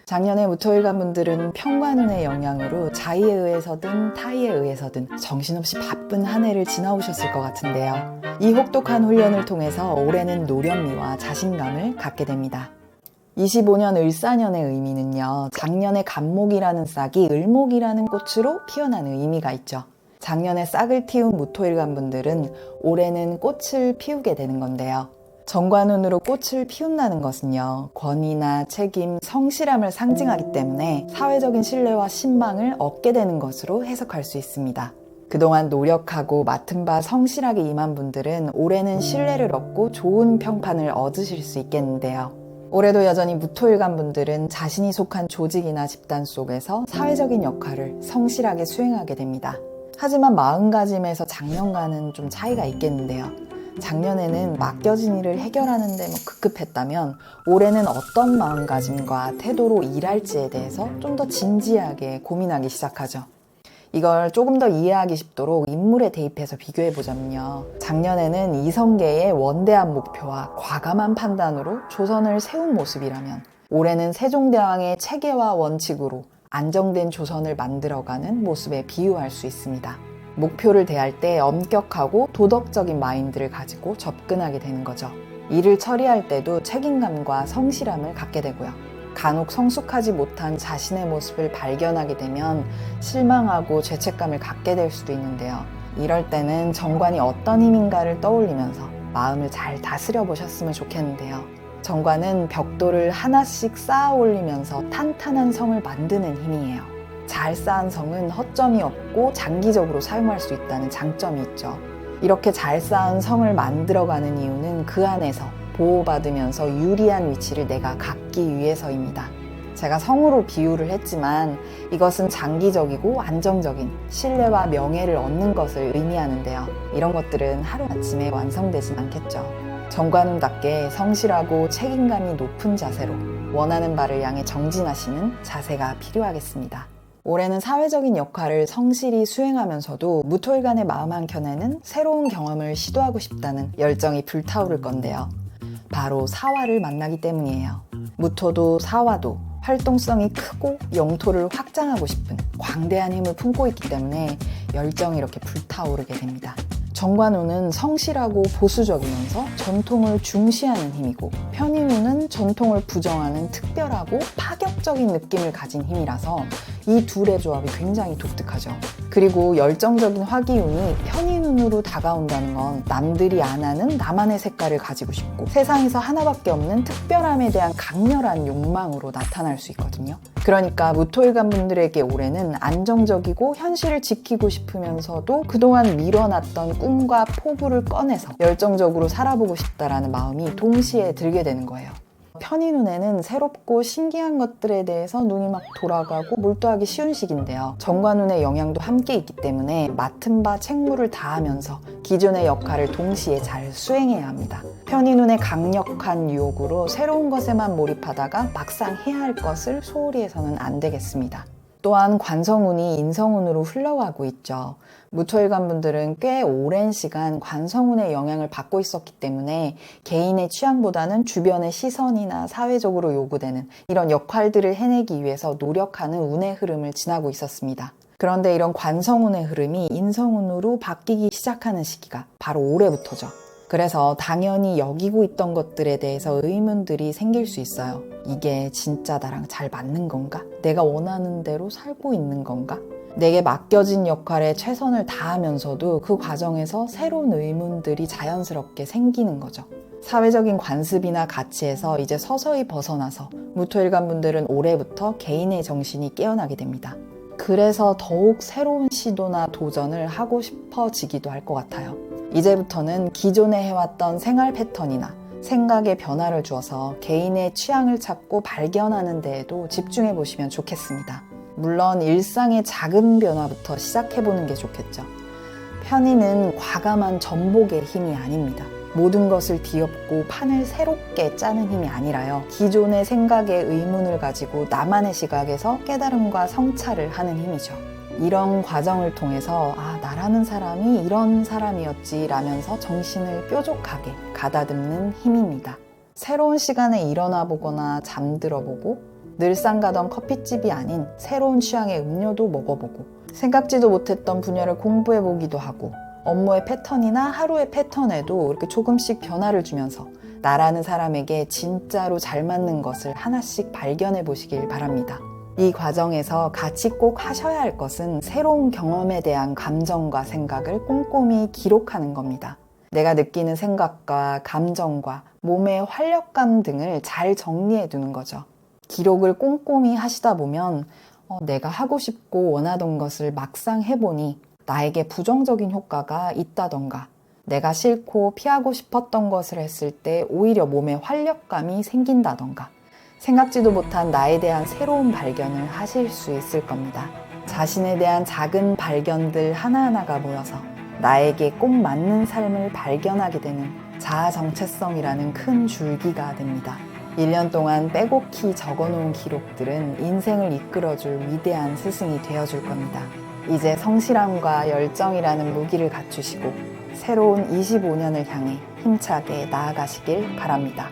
작년에 무토일관 분들은 편관운의 영향으로 자의에 의해서든 타의에 의해서든 정신없이 바쁜 한 해를 지나오셨을 것 같은데요. 이 혹독한 훈련을 통해서 올해는 노련미와 자신감을 갖게 됩니다. 25년 을사년의 의미는요, 작년에 간목이라는 싹이 을목이라는 꽃으로 피어나는 의미가 있죠. 작년에 싹을 틔운 무토일관 분들은 올해는 꽃을 피우게 되는 건데요. 정관운으로 꽃을 피운다는 것은요, 권위나 책임, 성실함을 상징하기 때문에 사회적인 신뢰와 신망을 얻게 되는 것으로 해석할 수 있습니다. 그동안 노력하고 맡은 바 성실하게 임한 분들은 올해는 신뢰를 얻고 좋은 평판을 얻으실 수 있겠는데요. 올해도 여전히 무토일관 분들은 자신이 속한 조직이나 집단 속에서 사회적인 역할을 성실하게 수행하게 됩니다. 하지만 마음가짐에서 작년과는 좀 차이가 있겠는데요. 작년에는 맡겨진 일을 해결하는 데 급급했다면 올해는 어떤 마음가짐과 태도로 일할지에 대해서 좀 더 진지하게 고민하기 시작하죠. 이걸 조금 더 이해하기 쉽도록 인물에 대입해서 비교해보자면요. 작년에는 이성계의 원대한 목표와 과감한 판단으로 조선을 세운 모습이라면 올해는 세종대왕의 체계와 원칙으로 안정된 조선을 만들어가는 모습에 비유할 수 있습니다. 목표를 대할 때 엄격하고 도덕적인 마인드를 가지고 접근하게 되는 거죠. 일을 처리할 때도 책임감과 성실함을 갖게 되고요. 간혹 성숙하지 못한 자신의 모습을 발견하게 되면 실망하고 죄책감을 갖게 될 수도 있는데요. 이럴 때는 정관이 어떤 힘인가를 떠올리면서 마음을 잘 다스려 보셨으면 좋겠는데요. 정관은 벽돌을 하나씩 쌓아 올리면서 탄탄한 성을 만드는 힘이에요. 잘 쌓은 성은 허점이 없고 장기적으로 사용할 수 있다는 장점이 있죠. 이렇게 잘 쌓은 성을 만들어가는 이유는 그 안에서 보호받으면서 유리한 위치를 내가 갖기 위해서입니다. 제가 성으로 비유를 했지만 이것은 장기적이고 안정적인 신뢰와 명예를 얻는 것을 의미하는데요. 이런 것들은 하루아침에 완성되진 않겠죠. 정관운답게 성실하고 책임감이 높은 자세로 원하는 바를 향해 정진하시는 자세가 필요하겠습니다. 올해는 사회적인 역할을 성실히 수행하면서도 무토일관의 마음 한켠에는 새로운 경험을 시도하고 싶다는 열정이 불타오를 건데요. 바로 사화를 만나기 때문이에요. 무토도 사화도 활동성이 크고 영토를 확장하고 싶은 광대한 힘을 품고 있기 때문에 열정이 이렇게 불타오르게 됩니다. 정관운은 성실하고 보수적이면서 전통을 중시하는 힘이고, 편인운은 전통을 부정하는 특별하고 파격적인 느낌을 가진 힘이라서 이 둘의 조합이 굉장히 독특하죠. 그리고 열정적인 화기운이 편인운으로 다가온다는 건 남들이 안 하는 나만의 색깔을 가지고 싶고 세상에서 하나밖에 없는 특별함에 대한 강렬한 욕망으로 나타날 수 있거든요. 그러니까 무토일관 분들에게 올해는 안정적이고 현실을 지키고 싶으면서도 그동안 밀어놨던 꿈과 포부를 꺼내서 열정적으로 살아보고 싶다라는 마음이 동시에 들게 되는 거예요. 편인운에는 새롭고 신기한 것들에 대해서 눈이 막 돌아가고 몰두하기 쉬운 시기인데요. 정관운의 영향도 함께 있기 때문에 맡은 바 책무를 다하면서 기존의 역할을 동시에 잘 수행해야 합니다. 편인운의 강력한 유혹으로 새로운 것에만 몰입하다가 막상 해야 할 것을 소홀히 해서는 안 되겠습니다. 또한 관성운이 인성운으로 흘러가고 있죠. 무토일관 분들은 꽤 오랜 시간 관성운의 영향을 받고 있었기 때문에 개인의 취향보다는 주변의 시선이나 사회적으로 요구되는 이런 역할들을 해내기 위해서 노력하는 운의 흐름을 지나고 있었습니다. 그런데 이런 관성운의 흐름이 인성운으로 바뀌기 시작하는 시기가 바로 올해부터죠. 그래서 당연히 여기고 있던 것들에 대해서 의문들이 생길 수 있어요. 이게 진짜 나랑 잘 맞는 건가? 내가 원하는 대로 살고 있는 건가? 내게 맡겨진 역할에 최선을 다하면서도 그 과정에서 새로운 의문들이 자연스럽게 생기는 거죠. 사회적인 관습이나 가치에서 이제 서서히 벗어나서 무토일관 분들은 올해부터 개인의 정신이 깨어나게 됩니다. 그래서 더욱 새로운 시도나 도전을 하고 싶어지기도 할 것 같아요. 이제부터는 기존에 해왔던 생활 패턴이나 생각에 변화를 주어서 개인의 취향을 찾고 발견하는 데에도 집중해 보시면 좋겠습니다. 물론 일상의 작은 변화부터 시작해보는 게 좋겠죠. 편인은 과감한 전복의 힘이 아닙니다. 모든 것을 뒤엎고 판을 새롭게 짜는 힘이 아니라요. 기존의 생각에 의문을 가지고 나만의 시각에서 깨달음과 성찰을 하는 힘이죠. 이런 과정을 통해서 나라는 사람이 이런 사람이었지 라면서 정신을 뾰족하게 가다듬는 힘입니다. 새로운 시간에 일어나 보거나 잠들어 보고 늘상 가던 커피집이 아닌 새로운 취향의 음료도 먹어보고 생각지도 못했던 분야를 공부해보기도 하고 업무의 패턴이나 하루의 패턴에도 이렇게 조금씩 변화를 주면서 나라는 사람에게 진짜로 잘 맞는 것을 하나씩 발견해 보시길 바랍니다. 이 과정에서 같이 꼭 하셔야 할 것은 새로운 경험에 대한 감정과 생각을 꼼꼼히 기록하는 겁니다. 내가 느끼는 생각과 감정과 몸의 활력감 등을 잘 정리해 두는 거죠. 기록을 꼼꼼히 하시다 보면 내가 하고 싶고 원하던 것을 막상 해보니 나에게 부정적인 효과가 있다던가 내가 싫고 피하고 싶었던 것을 했을 때 오히려 몸에 활력감이 생긴다던가 생각지도 못한 나에 대한 새로운 발견을 하실 수 있을 겁니다. 자신에 대한 작은 발견들 하나하나가 모여서 나에게 꼭 맞는 삶을 발견하게 되는 자아 정체성이라는 큰 줄기가 됩니다. 1년 동안 빼곡히 적어놓은 기록들은 인생을 이끌어줄 위대한 스승이 되어줄 겁니다. 이제 성실함과 열정이라는 무기를 갖추시고 새로운 25년을 향해 힘차게 나아가시길 바랍니다.